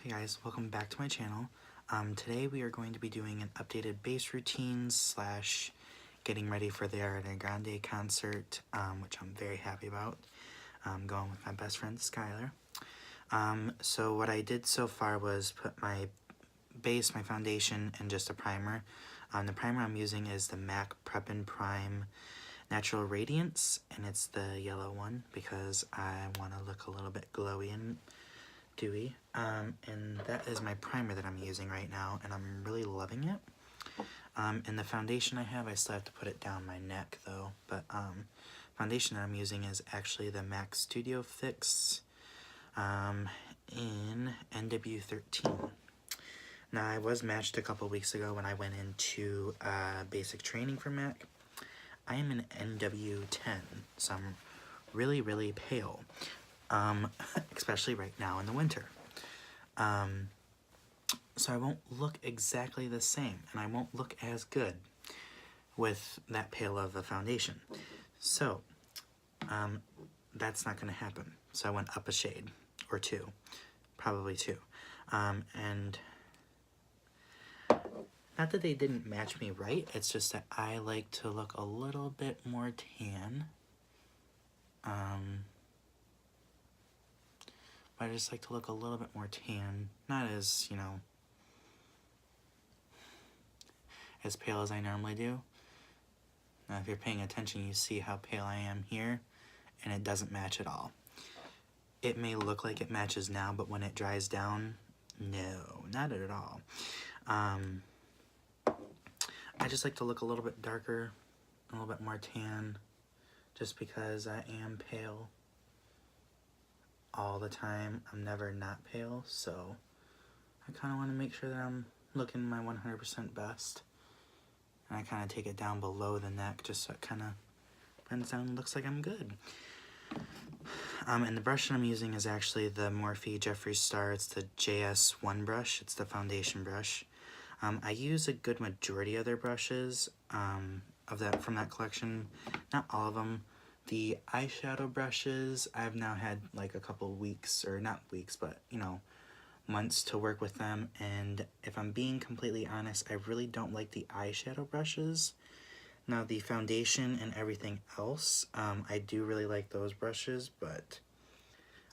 Okay guys, welcome back to my channel. Today we are going to be doing an updated bass routine slash getting ready for the Ariana Grande concert, which I'm very happy about. Going with my best friend Skylar. So what I did so far was put my base, my foundation, and just a primer. The primer I'm using is the MAC Prep and Prime Natural Radiance, and it's the yellow one because I want to look a little bit glowy and dewy, and that is my primer that I'm using right now, and I'm really loving it. And the foundation I have, I still have to put it down my neck though, but foundation that I'm using is actually the MAC Studio Fix in NW13. Now I was matched a couple weeks ago when I went into basic training for MAC. I am in NW10, so I'm really pale. Especially right now in the winter. So I won't look exactly the same, and I won't look as good with that pale of a foundation. So, that's not going to happen. So I went up a shade, or two, probably two. And not that they didn't match me right, it's just that I like to look a little bit more tan. I just like to look a little bit more tan, not as, you know, as pale as I normally do. Now, if you're paying attention, you see how pale I am here, and it doesn't match at all. It may look like it matches now, but when it dries down, no, not at all. I just like to look a little bit darker, a little bit more tan, just because I am pale all the time. I'm never not pale, so I kind of want to make sure that I'm looking my 100% best. And I kind of take it down below the neck just so it kind of bends down and looks like I'm good. And the brush that I'm using is actually the Morphe Jeffree Star. It's the JS1 brush. It's the foundation brush. I use a good majority of their brushes from that collection. Not all of them. The eyeshadow brushes, I've now had like a couple weeks, or not weeks, but you know, months to work with them, and if I'm being completely honest, I really don't like the eyeshadow brushes. Now the foundation and everything else, I do really like those brushes, but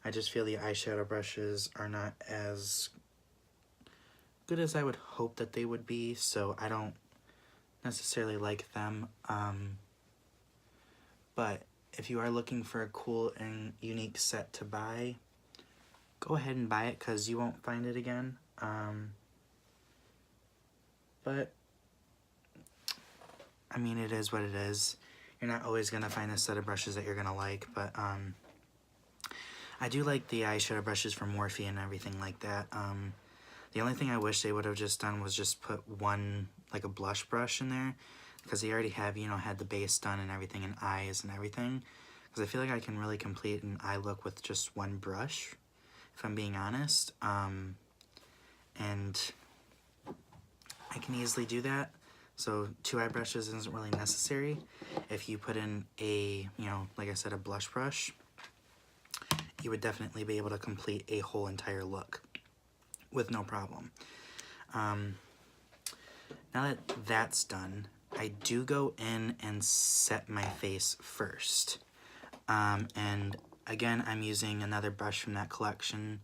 I just feel the eyeshadow brushes are not as good as I would hope that they would be, so I don't necessarily like them. But if you are looking for a cool and unique set to buy, go ahead and buy it because you won't find it again. But I mean, it is what it is. You're not always going to find a set of brushes that you're going to like, but I do like the eyeshadow brushes from Morphe and everything like that. The only thing I wish they would have just done was just put one, like a blush brush in there, because they already have, you know, had the base done and everything, and eyes and everything. Because I feel like I can really complete an eye look with just one brush, if I'm being honest. And I can easily do that. So 2 eye brushes isn't really necessary. If you put in a, you know, like I said, a blush brush, you would definitely be able to complete a whole entire look with no problem. Now that that's done, I do go in and set my face first. And again, I'm using another brush from that collection,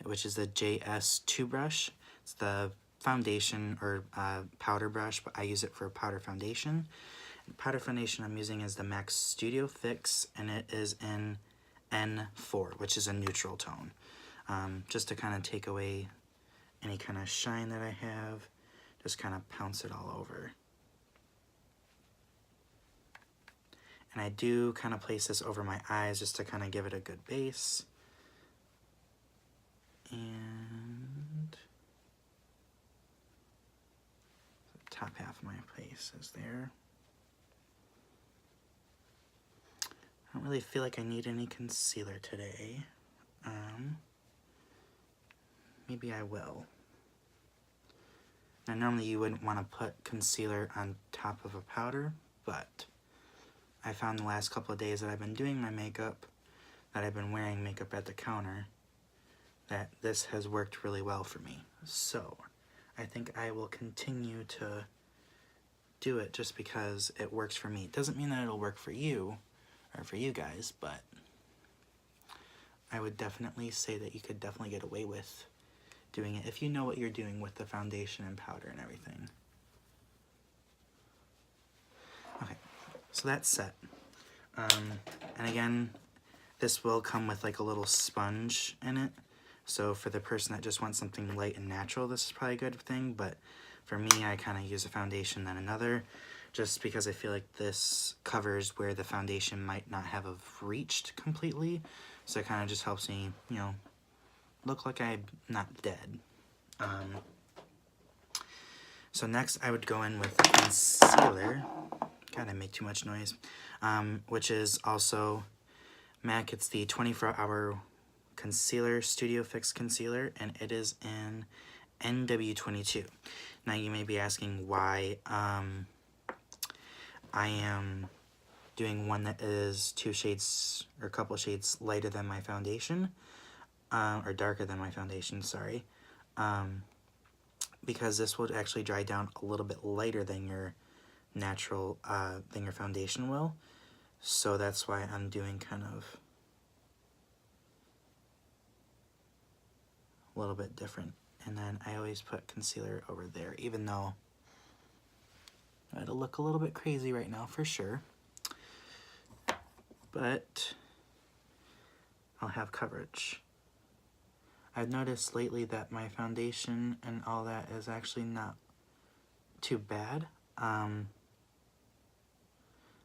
which is the JS2 brush. It's the foundation or powder brush, but I use it for powder foundation. The powder foundation I'm using is the MAC Studio Fix, and it is in N4, which is a neutral tone. Just to kind of take away any kind of shine that I have, just kind of pounce it all over. And I do kind of place this over my eyes just to kind of give it a good base. And the top half of my face is there. I don't really feel like I need any concealer today. Maybe I will. Now normally you wouldn't want to put concealer on top of a powder, but I found the last couple of days that I've been doing my makeup, that I've been wearing makeup at the counter, that this has worked really well for me. So I think I will continue to do it just because it works for me. It doesn't mean that it'll work for you or for you guys, but I would definitely say that you could definitely get away with doing it if you know what you're doing with the foundation and powder and everything. Okay, so that's set. And again, this will come with like a little sponge in it. So for the person that just wants something light and natural, this is probably a good thing, but for me, I kind of use a foundation then another, just because I feel like this covers where the foundation might not have reached completely. So it kind of just helps me, you know, look like I'm not dead. So next I would go in with concealer. God, I make too much noise. Which is also MAC. It's the 24-Hour Concealer, Studio Fix Concealer, and it is in NW22. Now you may be asking why I am doing one that is 2 shades or a couple shades lighter than my foundation, or darker than my foundation, sorry, because this will actually dry down a little bit lighter than your natural, than your foundation will. So that's why I'm doing kind of a little bit different. And then I always put concealer over there, even though it'll look a little bit crazy right now for sure. But I'll have coverage. I've noticed lately that my foundation and all that is actually not too bad.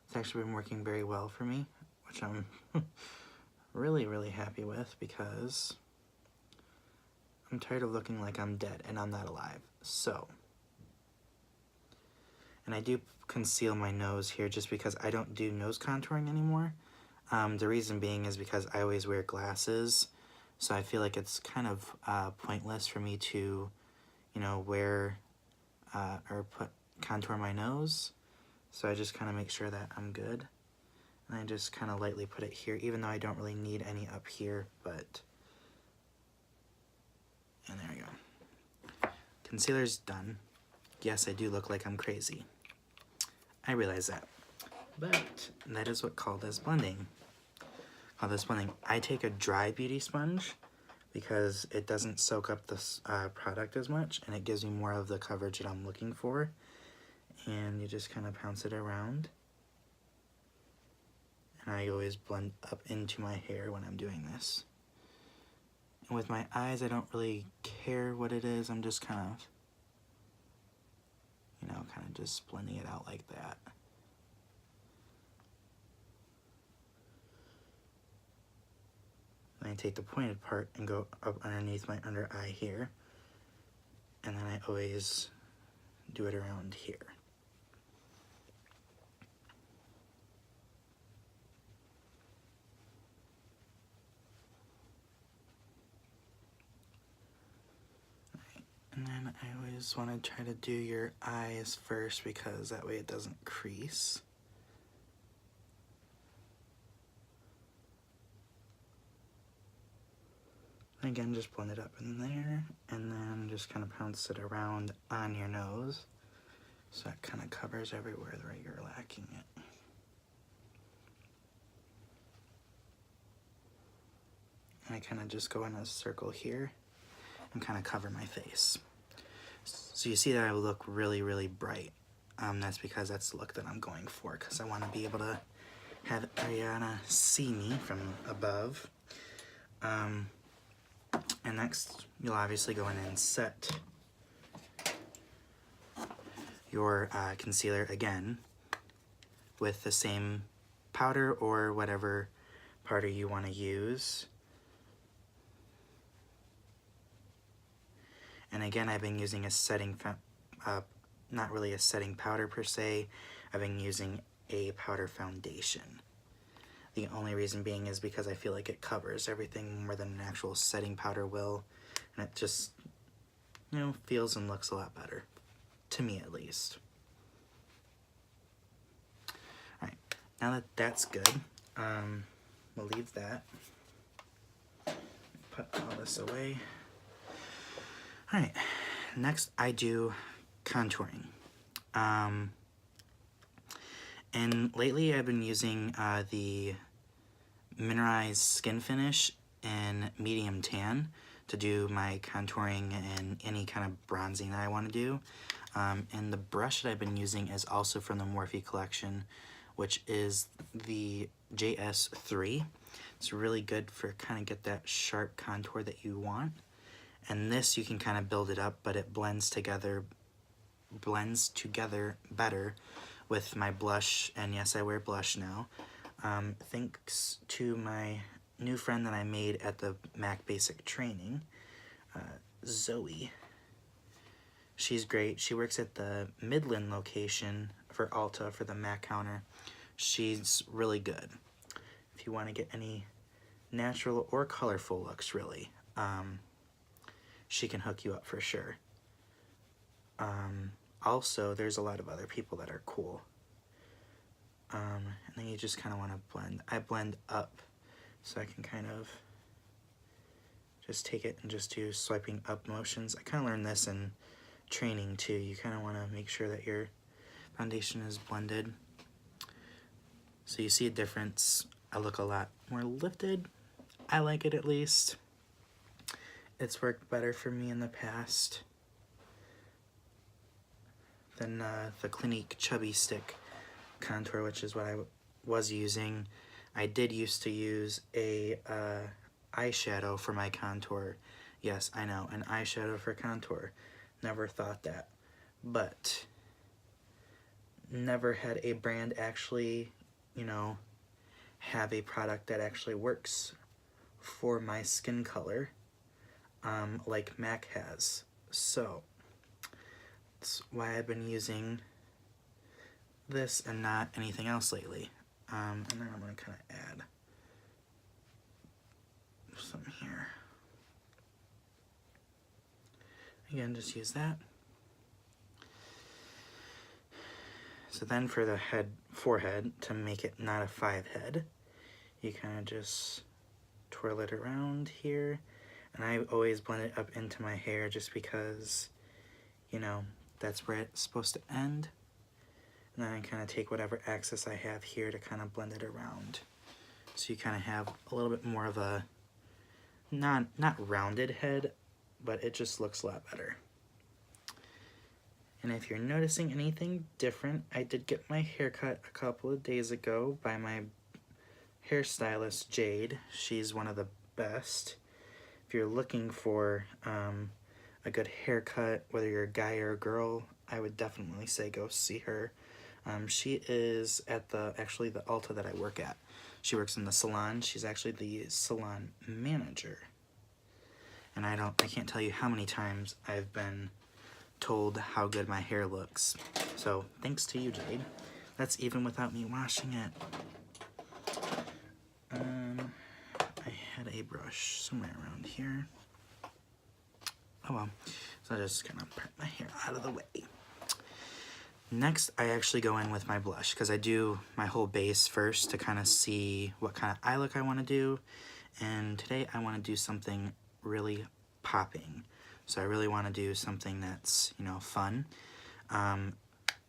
It's actually been working very well for me, which I'm really, really happy with, because I'm tired of looking like I'm dead and I'm not alive. So, and I do conceal my nose here just because I don't do nose contouring anymore. The reason being is because I always wear glasses, so I feel like it's kind of pointless for me to, you know, wear or contour my nose. So I just kind of make sure that I'm good. And I just kind of lightly put it here, even though I don't really need any up here, but... And there we go. Concealer's done. Yes, I do look like I'm crazy. I realize that. But that is what called as blending. I take a dry beauty sponge because it doesn't soak up this product as much, and it gives me more of the coverage that I'm looking for. And you just kind of pounce it around. And I always blend up into my hair when I'm doing this. And with my eyes, I don't really care what it is. I'm just kind of, you know, kind of just blending it out like that. Then I take the pointed part and go up underneath my under eye here. And then I always do it around here. And then I always want to try to do your eyes first, because that way it doesn't crease. Again, just blend it up in there, and then just kind of pounce it around on your nose, so that kind of covers everywhere where you're lacking it. And I kind of just go in a circle here and kind of cover my face. So you see that I look really, really bright. That's because that's the look that I'm going for, because I want to be able to have Ariana see me from above. And next, you'll obviously go in and set your concealer again with the same powder or whatever powder you want to use. And again, I've been using a setting, not really a setting powder per se, I've been using a powder foundation. The only reason being is because I feel like it covers everything more than an actual setting powder will, and it just, you know, feels and looks a lot better, to me at least. Alright, now that that's good, we'll leave that. put all this away. Alright, next I do contouring. And lately I've been using the mineralized skin finish in medium tan to do my contouring and any kind of bronzing that I want to do. And the brush that I've been using is also from the Morphe collection, which is the JS3. It's really good for kind of get that sharp contour that you want. And this you can kind of build it up, but it blends together better with my blush. And yes, I wear blush now. Thanks to my new friend that I made at the MAC Basic training, Zoe. She's great. She works at the Midland location for Ulta for the MAC counter. She's really good. If you want to get any natural or colorful looks, really, she can hook you up for sure. Also, there's a lot of other people that are cool. And then you just kind of want to blend. I blend up, so I can kind of just take it and just do swiping up motions. I kind of learned this in training too. You kind of want to make sure that your foundation is blended. So you see a difference. I look a lot more lifted. I like it, at least. It's worked better for me in the past than the Clinique Chubby Stick contour, which is what I was using. I did used to use a eyeshadow for my contour. Yes, I know, an eyeshadow for contour. Never thought that. But never had a brand actually, you know, have a product that actually works for my skin color, like MAC has. So that's why I've been using this and not anything else lately. And then I'm going to kind of add some here. Again, just use that. So then for the forehead, to make it not a 5 head, you kind of just twirl it around here. And I always blend it up into my hair just because, you know, that's where it's supposed to end. And then I kind of take whatever excess I have here to kind of blend it around. So you kind of have a little bit more of a, not rounded head, but it just looks a lot better. And if you're noticing anything different, I did get my hair cut a couple of days ago by my hairstylist, Jade. She's one of the best. If you're looking for a good haircut, whether you're a guy or a girl, I would definitely say go see her. She is at the Ulta that I work at. She works in the salon. She's actually the salon manager. And I can't tell you how many times I've been told how good my hair looks. So thanks to you, Jade. That's even without me washing it. I had a brush somewhere around here. Oh well. So I just kind of part my hair out of the way. Next, I actually go in with my blush because I do my whole base first to kind of see what kind of eye look I want to do. And today I want to do something really popping. So I really want to do something that's, you know, fun. And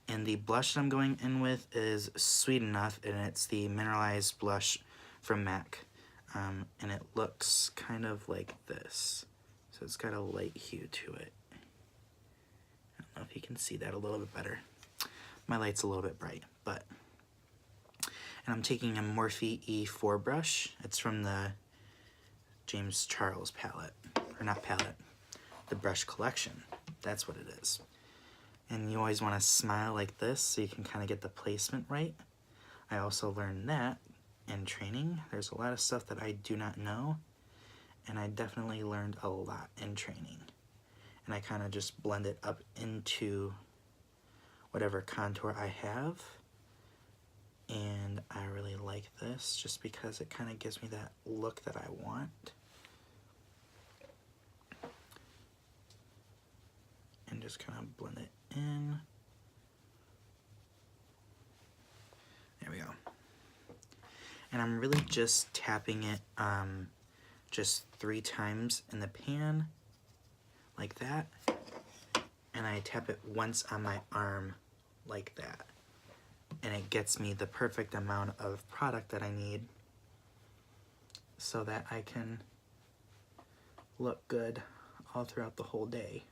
the blush that I'm going in with is Sweet Enough, and it's the mineralized blush from MAC. And it looks kind of like this. So it's got a light hue to it. I don't know if you can see that a little bit better. My light's a little bit bright, but... And I'm taking a Morphe E4 brush. It's from the James Charles palette. Or not palette. The brush collection. That's what it is. And you always want to smile like this so you can kind of get the placement right. I also learned that in training. There's a lot of stuff that I do not know, and I definitely learned a lot in training. And I kind of just blend it up into whatever contour I have. And I really like this just because it kind of gives me that look that I want. And just kind of blend it in. There we go. And I'm really just tapping it just 3 times in the pan, like that, and I tap it once on my arm, like that. And it gets me the perfect amount of product that I need so that I can look good all throughout the whole day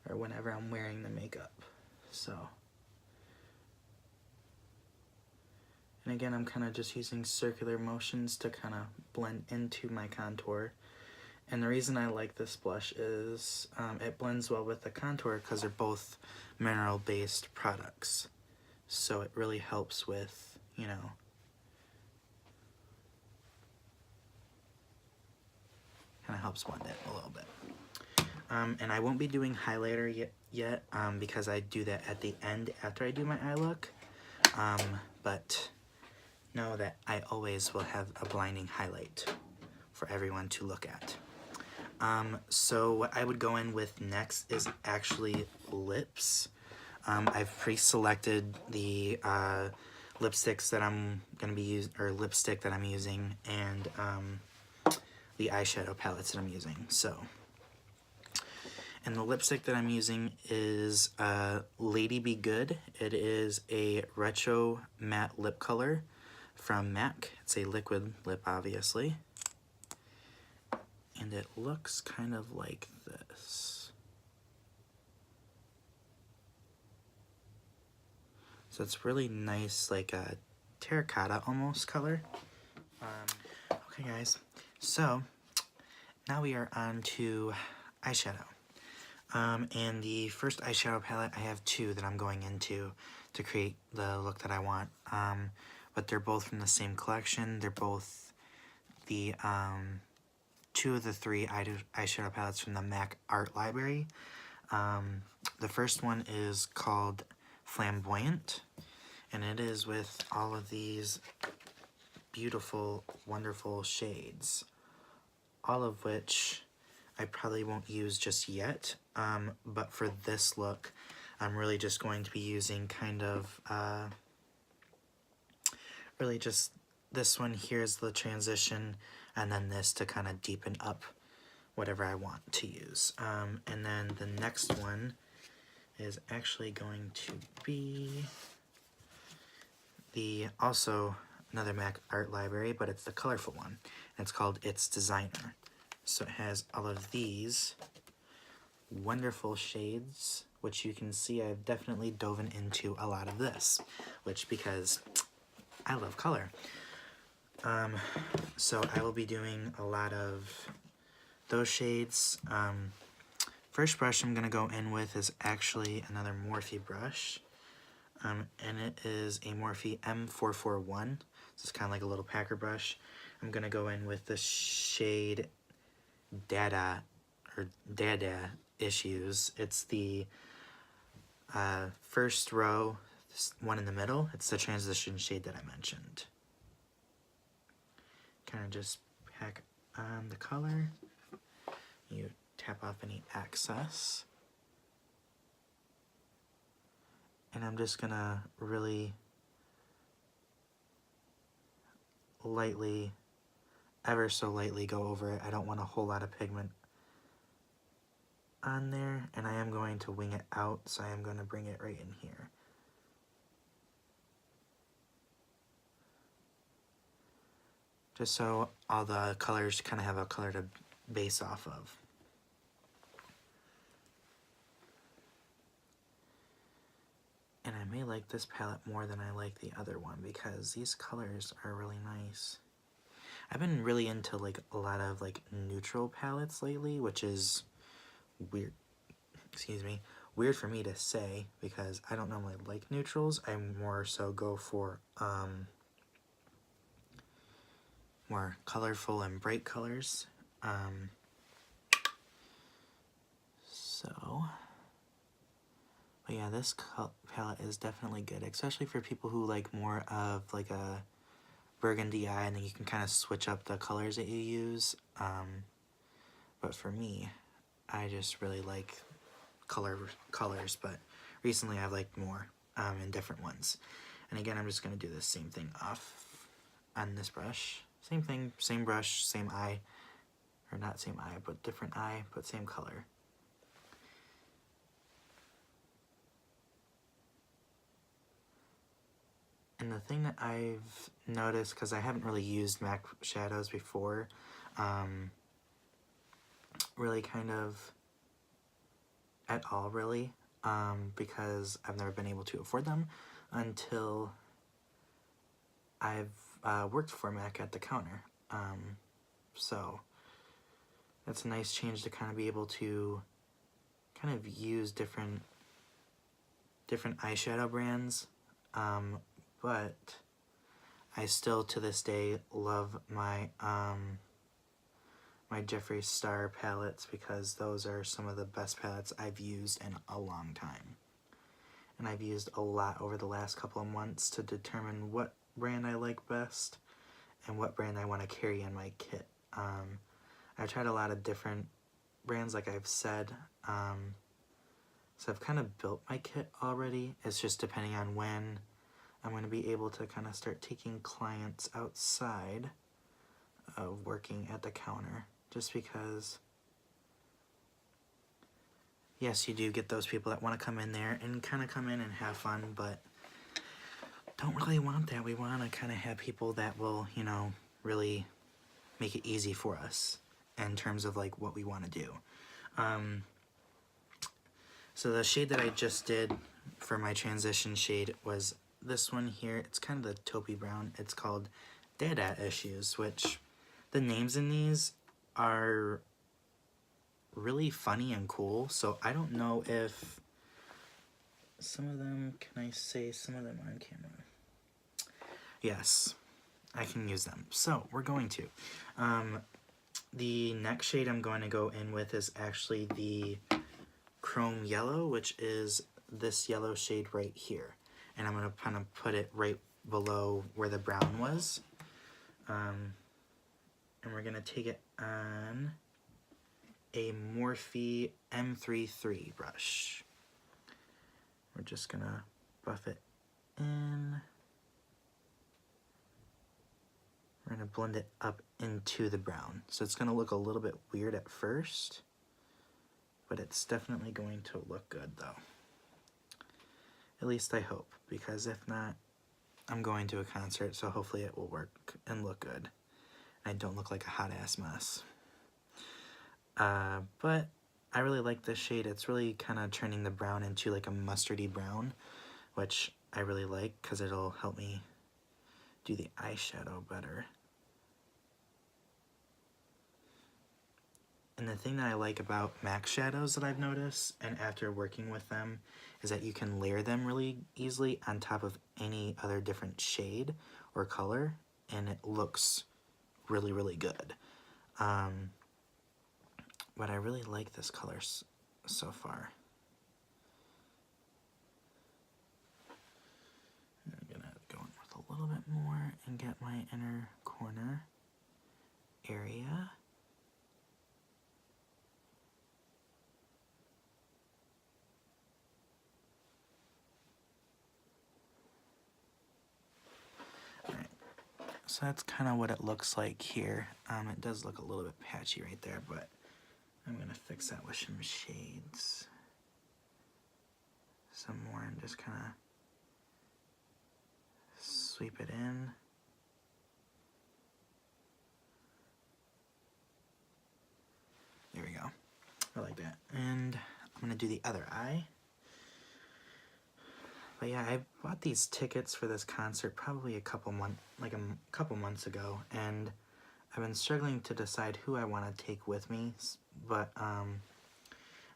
or whenever I'm wearing the makeup. So, and again, I'm kind of just using circular motions to kind of blend into my contour. And the reason I like this blush is it blends well with the contour because they're both mineral-based products. So it really helps with, you know, kind of helps blend it a little bit. And I won't be doing highlighter yet because I do that at the end after I do my eye look. But know that I always will have a blinding highlight for everyone to look at. So what I would go in with next is actually lips. I've pre-selected the lipsticks that I'm going to be using, or lipstick that I'm using, and the eyeshadow palettes that I'm using. So, and the lipstick that I'm using is Lady Be Good. It is a retro matte lip color from MAC. It's a liquid lip, obviously. And it looks kind of like this. So it's really nice, like a terracotta almost color. Okay guys, so now we are on to eyeshadow. And the first eyeshadow palette, I have 2 that I'm going into to create the look that I want. But they're both from the same collection. They're both the 2 of the 3 eyeshadow palettes from the MAC Art Library. The first one is called Flamboyant, and it is with all of these beautiful, wonderful shades, all of which I probably won't use just yet, but for this look, I'm really just going to be using kind of, really just this one here's the transition, and then this to kind of deepen up whatever I want to use. And then the next one is actually going to be also another MAC Art Library, but it's the colorful one. And it's called It's Designer. So it has all of these wonderful shades, which you can see I've definitely dove into a lot of this, which because I love color. So I will be doing a lot of those shades. First brush I'm going to go in with is actually another Morphe brush. And it is a Morphe M441. So it's kind of like a little packer brush. I'm going to go in with the shade Dada Issues. It's the first row, this one in the middle. It's the transition shade that I mentioned. Kind of just pack on the color. You tap off any excess. And I'm just gonna really lightly, ever so lightly go over it. I don't want a whole lot of pigment on there, and I am going to wing it out, so I am going to bring it right in here. Just so all the colors kind of have a color to base off of. And I may like this palette more than I like the other one because these colors are really nice. I've been really into like a lot of like neutral palettes lately, which is weird. Excuse me. Weird for me to say because I don't normally like neutrals. I more so go for more colorful and bright colors. But yeah, this palette is definitely good, especially for people who like more of like a burgundy eye, and then you can kind of switch up the colors that you use. But for me, I just really like colors, but recently I've liked more in different ones. And again, I'm just going to do the same thing off on this brush. Same thing, same brush, same eye. or not same eye, but different eye, but same color. And the thing that I've noticed, because I haven't really used MAC shadows before, really kind of at all really, because I've never been able to afford them until I've worked for MAC at the counter. So that's a nice change to kind of be able to kind of use different eyeshadow brands, but I still to this day love my my Jeffree Star palettes, because those are some of the best palettes I've used in a long time. And I've used a lot over the last couple of months to determine what brand I like best and what brand I want to carry in my kit. I've tried a lot of different brands, like I've said, so I've kind of built my kit already. It's just depending on when I'm going to be able to kind of start taking clients outside of working at the counter, just because, yes, you do get those people that want to come in there and kind of come in and have fun, but don't really want that. We want to kind of have people that will, you know, really make it easy for us in terms of like what we want to do. So the shade that I just did for my transition shade was this one here. It's kind of the taupey brown. It's called Dada Issues, which the names in these are really funny and cool. So I don't know if some of them, can I say some of them on camera? Yes, I can use them. So we're going to. The next shade I'm going to go in with is actually the Chrome Yellow, which is this yellow shade right here. And I'm going to kind of put it right below where the brown was. And we're going to take it on a Morphe M33 brush. We're just going to buff it in. We're going to blend it up into the brown. So it's going to look a little bit weird at first, but it's definitely going to look good though. At least I hope, because if not, I'm going to a concert, so hopefully it will work and look good. I don't look like a hot ass mess. But I really like this shade. It's really kind of turning the brown into like a mustardy brown, which I really like because it'll help me do the eyeshadow better. And the thing that I like about MAC shadows that I've noticed, and after working with them, is that you can layer them really easily on top of any other different shade or color, and it looks really, really good. But I really like this color so far. I'm gonna go in with a little bit more and get my inner corner area. So that's kind of what it looks like here. It does look a little bit patchy right there, but I'm going to fix that with some shades. Some more, and just kind of sweep it in. There we go. I like that. And I'm going to do the other eye. But yeah, I bought these tickets for this concert probably a couple months ago, and I've been struggling to decide who I want to take with me, but I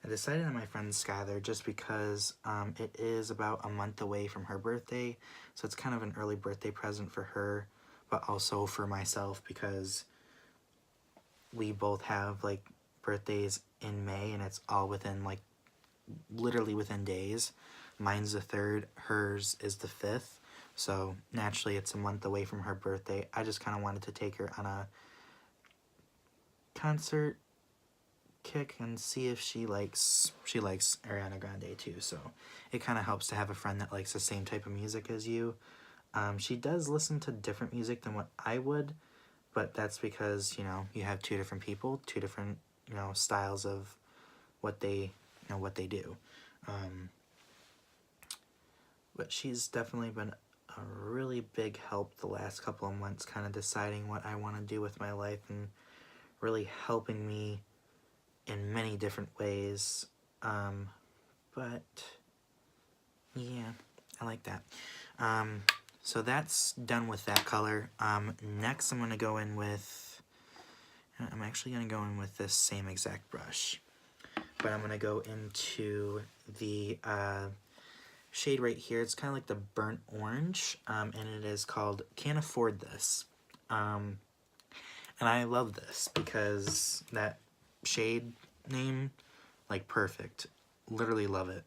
decided on my friend Skylar just because it is about a month away from her birthday, so it's kind of an early birthday present for her, but also for myself because we both have like birthdays in May, and it's all within like literally within days. Mine's the 3rd, hers is the 5th, so naturally it's a month away from her birthday. I just kind of wanted to take her on a concert kick and see if she likes Ariana Grande too, so it kind of helps to have a friend that likes the same type of music as you. She does listen to different music than what I would, but that's because, you know, you have two different people, two different, you know, styles of what they, what they do. But she's definitely been a really big help the last couple of months, kind of deciding what I want to do with my life and really helping me in many different ways. But yeah, I like that. So that's done with that color. Next I'm going to go in with, I'm actually going to go in with this same exact brush, but I'm going to go into the shade right here. It's kind of like the burnt orange, and it is called Can't Afford This. And I love this because that shade name, like, perfect. Literally love it.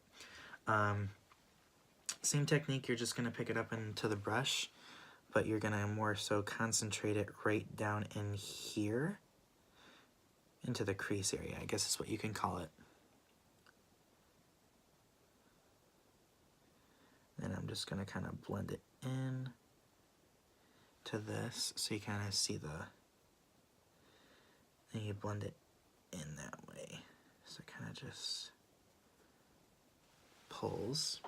Same technique, you're just going to pick it up into the brush, but you're going to more so concentrate it right down in here, into the crease area, I guess is what you can call it. Then I'm just going to kind of blend it in to this, so you kind of see the, and you blend it in that way. So it kind of just pulls.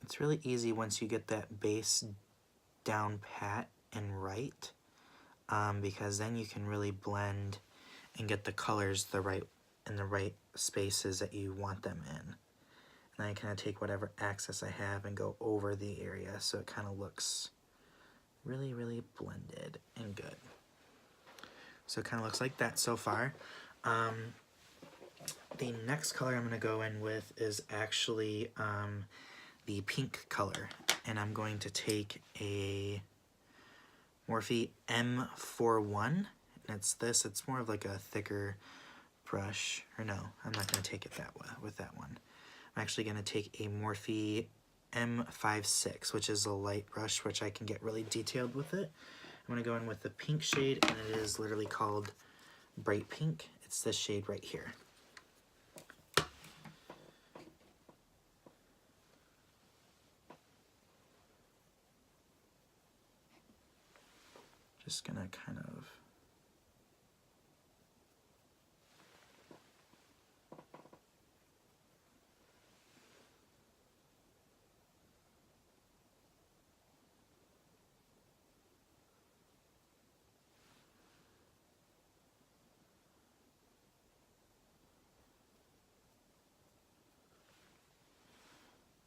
It's really easy once you get that base down pat and right, because then you can really blend and get the colors in the right spaces that you want them in. And I kind of take whatever access I have and go over the area so it kind of looks really, really blended and good. So it kind of looks like that so far. The next color I'm going to go in with is actually the pink color, and I'm going to take a Morphe M41, and it's this. It's more of like a thicker brush, or no, I'm not going to take it that way with that one. I'm actually going to take a Morphe M56, which is a light brush, which I can get really detailed with it. I'm going to go in with the pink shade, and it is literally called Bright Pink. It's this shade right here. Just gonna kind of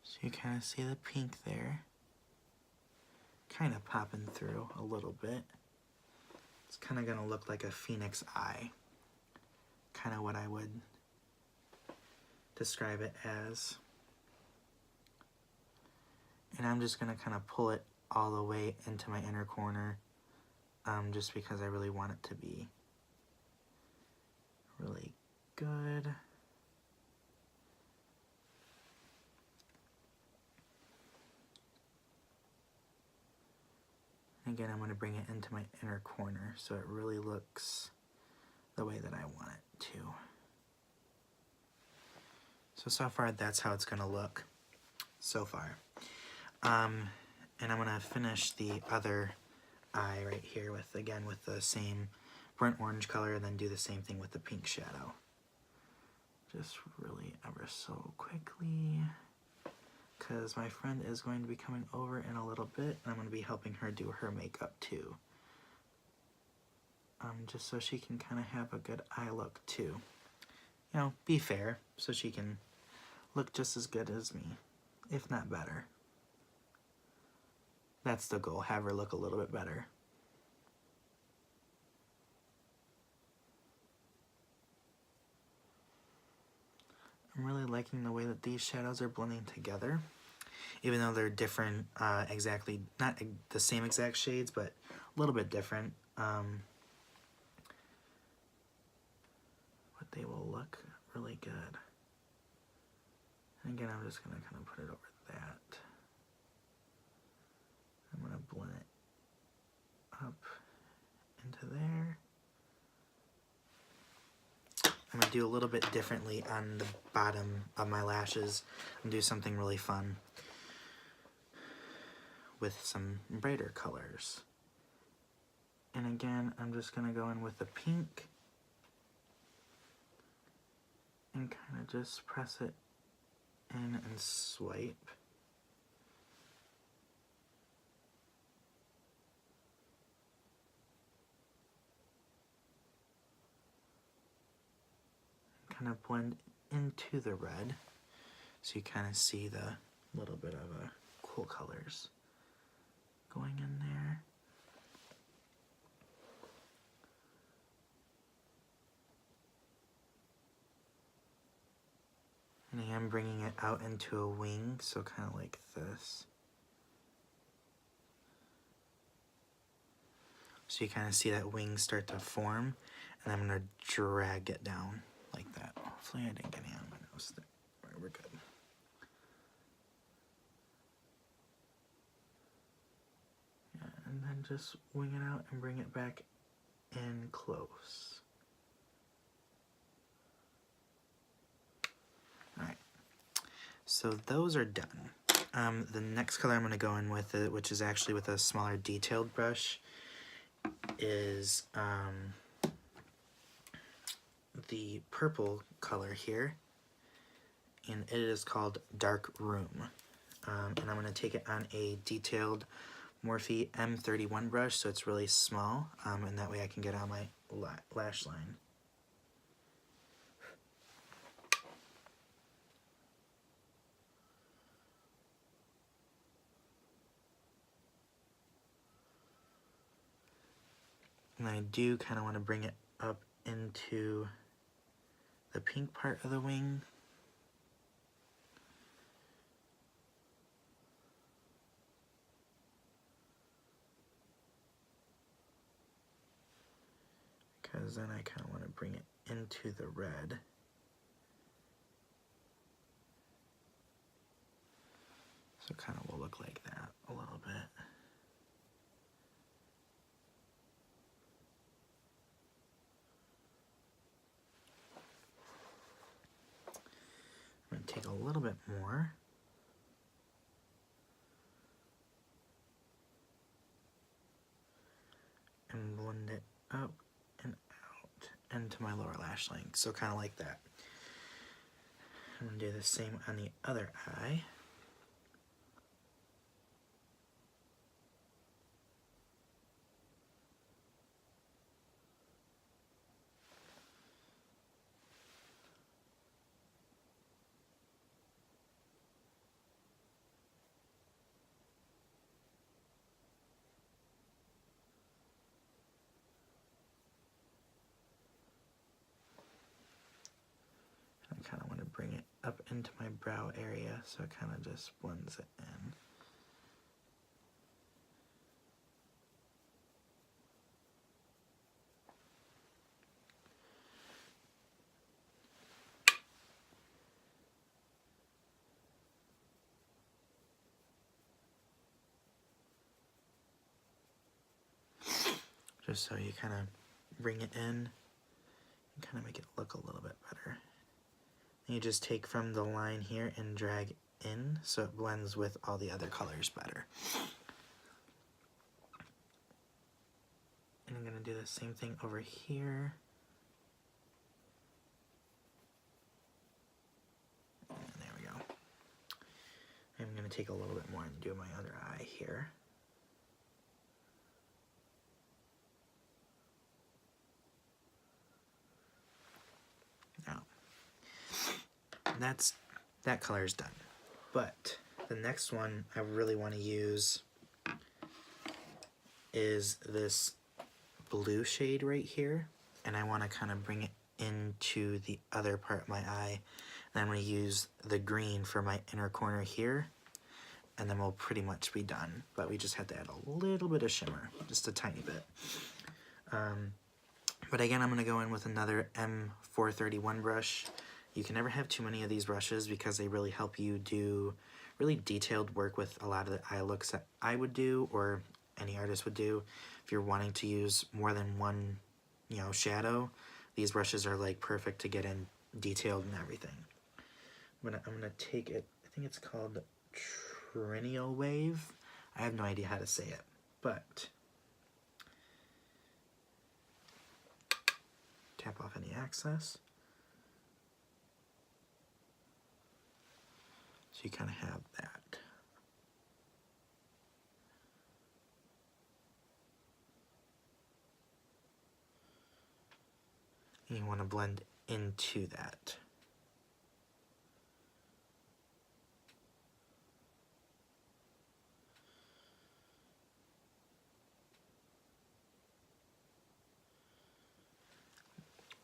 so you kind of see the pink there, kind of popping through a little bit. It's kind of gonna look like a phoenix eye, kind of what I would describe it as. And I'm just gonna kind of pull it all the way into my inner corner, just because I really want it to be really good. Again, I'm going to bring it into my inner corner so it really looks the way that I want it to. So far, that's how it's going to look so far. And I'm going to finish the other eye right here with, again, with the same burnt orange color, and then do the same thing with the pink shadow. Just really ever so quickly, because my friend is going to be coming over in a little bit, and I'm going to be helping her do her makeup too. Just so she can kind of have a good eye look too. You know, be fair, so she can look just as good as me, if not better. That's the goal, have her look a little bit better. I'm really liking the way that these shadows are blending together, even though they're different, exactly, not the same exact shades, but a little bit different. But they will look really good. And again, I'm just going to kind of put it over that. I'm going to blend it up into there. I'm going to do a little bit differently on the bottom of my lashes and do something really fun with some brighter colors. And again, I'm just going to go in with the pink and kind of just press it in and swipe. Kind of blend into the red so you kind of see the little bit of cool colors going in there. And I am bringing it out into a wing, so kind of like this. So you kind of see that wing start to form, and I'm going to drag it down like that. Hopefully I didn't get any on my nose there. Right, we're good. Yeah, and then just wing it out and bring it back in close. Alright, so those are done. The next color I'm going to go in with, which is actually with a smaller detailed brush, is the purple color here, and it is called Dark Room. And I'm going to take it on a detailed Morphe M31 brush, so it's really small, and that way I can get on my lash line. And I do kind of want to bring it up into the pink part of the wing. Because then I kind of want to bring it into the red. So it kind of will look like that a little bit. I'm going to take a little bit more. And blend it up and out into my lower lash line. So kind of like that. I'm going to do the same on the other eye. I kind of want to bring it up into my brow area, so it kind of just blends it in. Just so you kind of bring it in and kind of make it look a little bit better. And you just take from the line here and drag in so it blends with all the other colors better. And I'm going to do the same thing over here. And there we go. I'm going to take a little bit more and do my other eye here. Now, that color is done. But the next one I really want to use is this blue shade right here, and I want to kind of bring it into the other part of my eye. And I'm going to use the green for my inner corner here, and then we'll pretty much be done. But we just have to add a little bit of shimmer, just a tiny bit. But again, I'm going to go in with another M431 brush. You can never have too many of these brushes because they really help you do really detailed work with a lot of the eye looks that I would do, or any artist would do. If you're wanting to use more than one, shadow, these brushes are like perfect to get in detailed and everything. I'm gonna take it, I think it's called Triennial Wave. I have no idea how to say it, but tap off any excess. So you kind of have that. And you want to blend into that.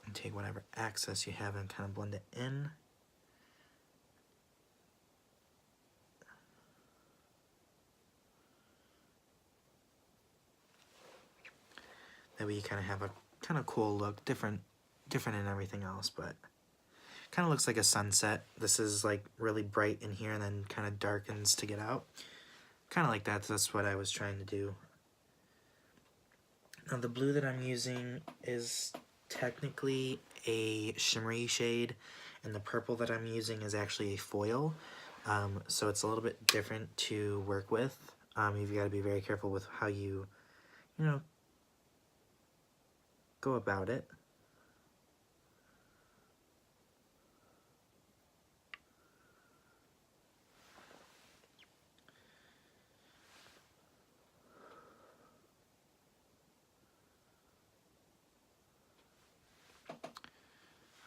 And take whatever excess you have and kind of blend it in. That way you kind of have a kind of cool look, different than everything else, but kind of looks like a sunset. This is like really bright in here and then kind of darkens to get out. Kind of like that, that's what I was trying to do. Now the blue that I'm using is technically a shimmery shade, and the purple that I'm using is actually a foil. So it's a little bit different to work with. You've got to be very careful with how you know, go about it.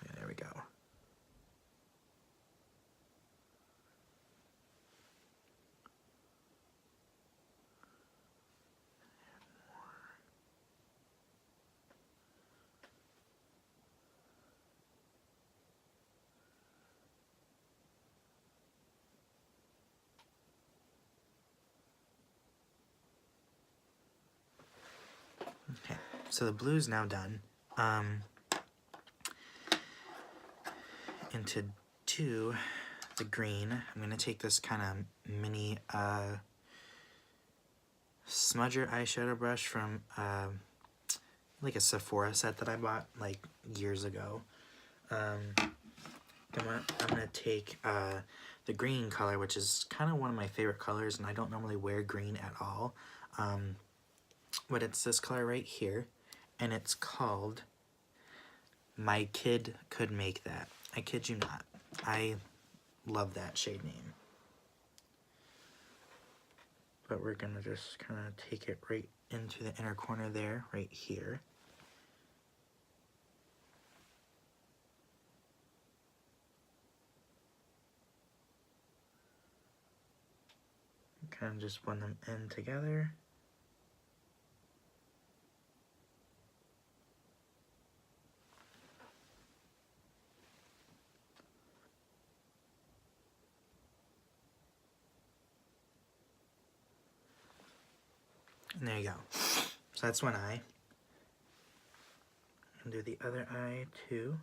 Okay, there we go. Okay, so the blue's now done. And to do the green, I'm gonna take this kind of mini smudger eyeshadow brush from like a Sephora set that I bought like years ago. I'm gonna take the green color, which is kind of one of my favorite colors, and I don't normally wear green at all. But it's this color right here, and it's called My Kid Could Make That. I kid you not. I love that shade name. But we're gonna just kind of take it right into the inner corner there, right here. Kind of just blend them in together. And there you go. So that's one eye. And do the other eye too.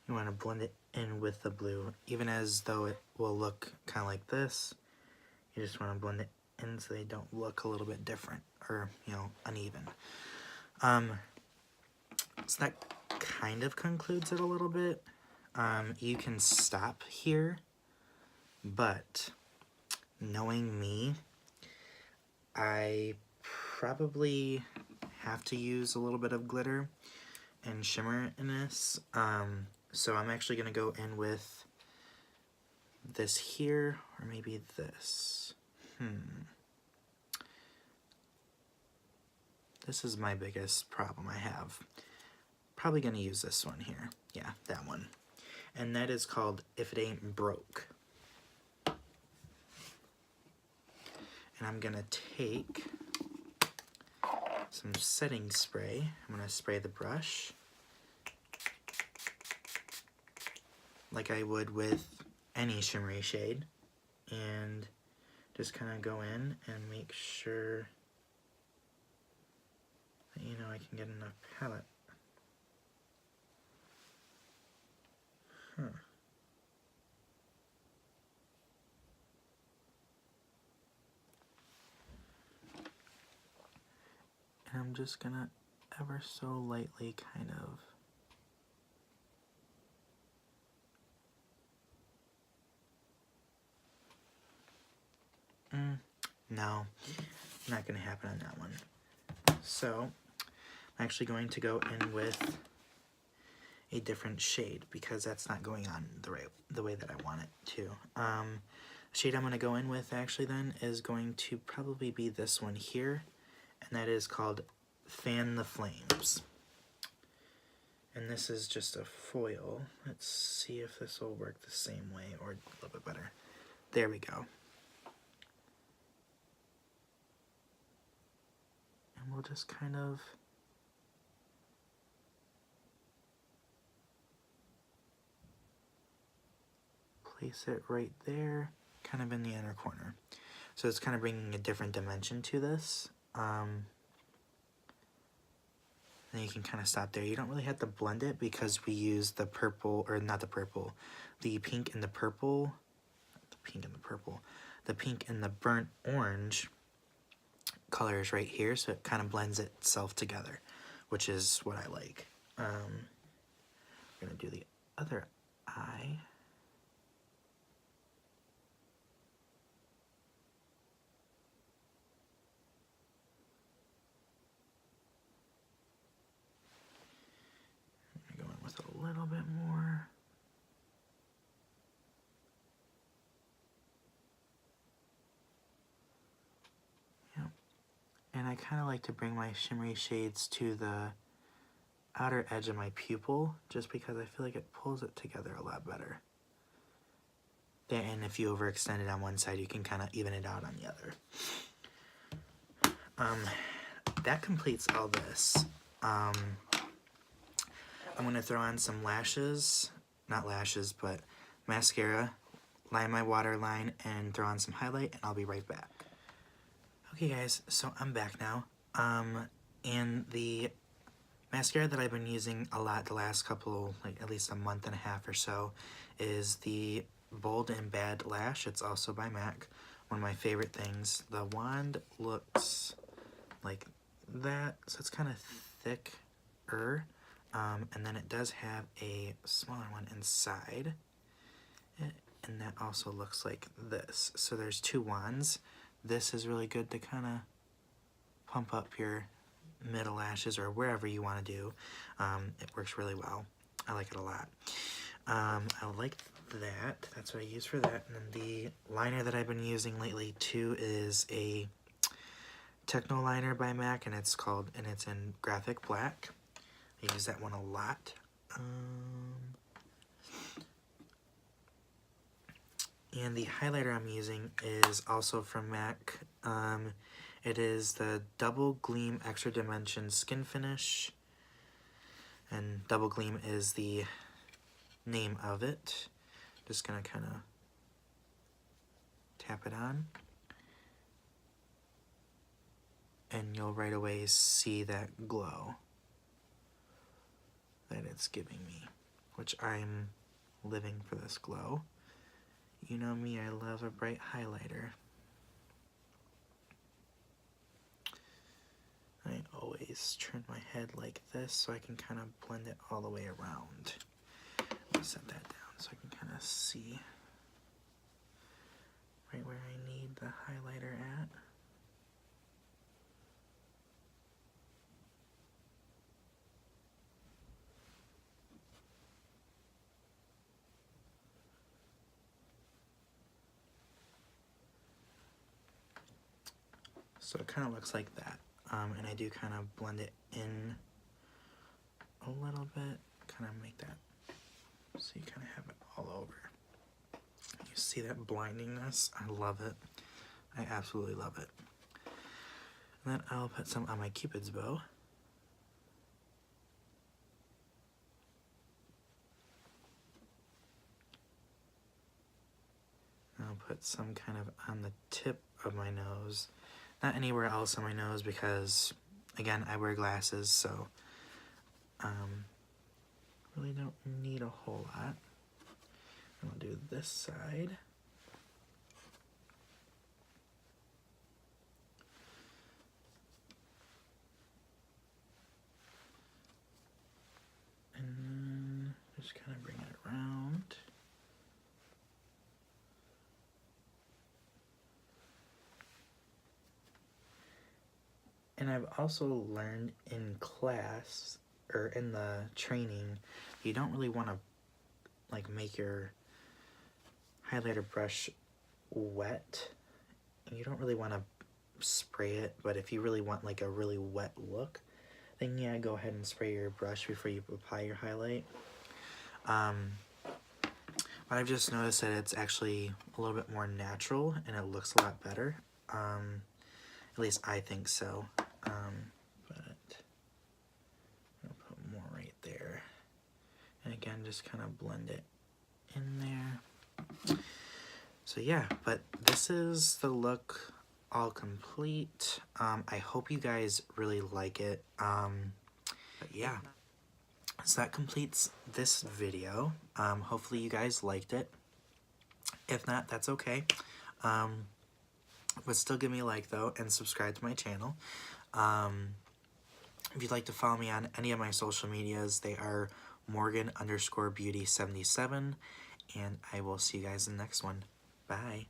You want to blend it in with the blue, even as though it will look kind of like this. You just want to blend it in so they don't look a little bit different or, you know, uneven. So that kind of concludes it a little bit. You can stop here, but knowing me, I probably have to use a little bit of glitter and shimmer in this. So I'm actually going to go in with this here, or maybe this. This is my biggest problem I have. Probably going to use this one here. Yeah, that one. And that is called If It Ain't Broke. And I'm going to take some setting spray. I'm going to spray the brush like I would with any shimmery shade and just kind of go in and make sure that, you know, I can get enough palette. Huh. And I'm just gonna ever so lightly kind of no, not gonna happen on that one. So I'm actually going to go in with a different shade because that's not going on the way that I want it to. The shade I'm going to go in with actually then is going to probably be this one here, and that is called Fan the Flames. And this is just a foil. Let's see if this will work the same way or a little bit better. There we go. And we'll just kind of place it right there, kind of in the inner corner. So it's kind of bringing a different dimension to this. And you can kind of stop there. You don't really have to blend it because we use the purple, or not the purple, the pink and the purple, the pink and the burnt orange colors right here, so it kind of blends itself together, which is what I like. I'm gonna do the other eye. Go in with a little bit more. Yep. And I kind of like to bring my shimmery shades to the outer edge of my pupil, just because I feel like it pulls it together a lot better. And if you overextend it on one side, you can kind of even it out on the other. That completes all this. I'm going to throw on some lashes, not lashes, but mascara, line my waterline, and throw on some highlight, and I'll be right back. Okay guys, so I'm back now, and the mascara that I've been using a lot the last couple, like at least a month and a half or so, is the Bold and Bad Lash. It's also by MAC, one of my favorite things. The wand looks like that, so it's kind of thicker, and then it does have a smaller one inside, and that also looks like this. So there's two wands. This is really good to kind of pump up your middle lashes or wherever you want to do. It works really well. I like it a lot. I like that. That's what I use for that. And then the liner that I've been using lately too is a Techno liner by MAC, and it's in graphic black. I use that one a lot. And the highlighter I'm using is also from MAC. It is the Double Gleam Extra Dimension Skin Finish, and Double Gleam is the name of it. Just gonna kind of tap it on, and you'll right away see that glow that it's giving me, which I'm living for this glow. You know me, I love a bright highlighter. I always turn my head like this so I can kind of blend it all the way around. I'll set that down so I can kind of see right where I need the highlighter at. So it kind of looks like that. And I do kind of blend it in a little bit, kind of make that so you kind of have it all over. You see that blindingness? I love it. I absolutely love it. And then I'll put some on my Cupid's bow. put some kind of on the tip of my nose. Not anywhere else on my nose because, again, I wear glasses, so really don't need a whole lot. I'll do this side. And then just kind of bring it around. And I've also learned in class, or in the training, you don't really want to like make your highlighter brush wet. You don't really want to spray it, but if you really want like a really wet look, then yeah, go ahead and spray your brush before you apply your highlight. But I've just noticed that it's actually a little bit more natural and it looks a lot better. At least I think so. But I'll put more right there. And again, just kind of blend it in there. So yeah, but this is the look all complete. I hope you guys really like it. But yeah, so that completes this video. Hopefully you guys liked it. If not, that's okay. But still give me a like though and subscribe to my channel. If you'd like to follow me on any of my social medias, they are Morgan_Beauty77, and I will see you guys in the next one. Bye.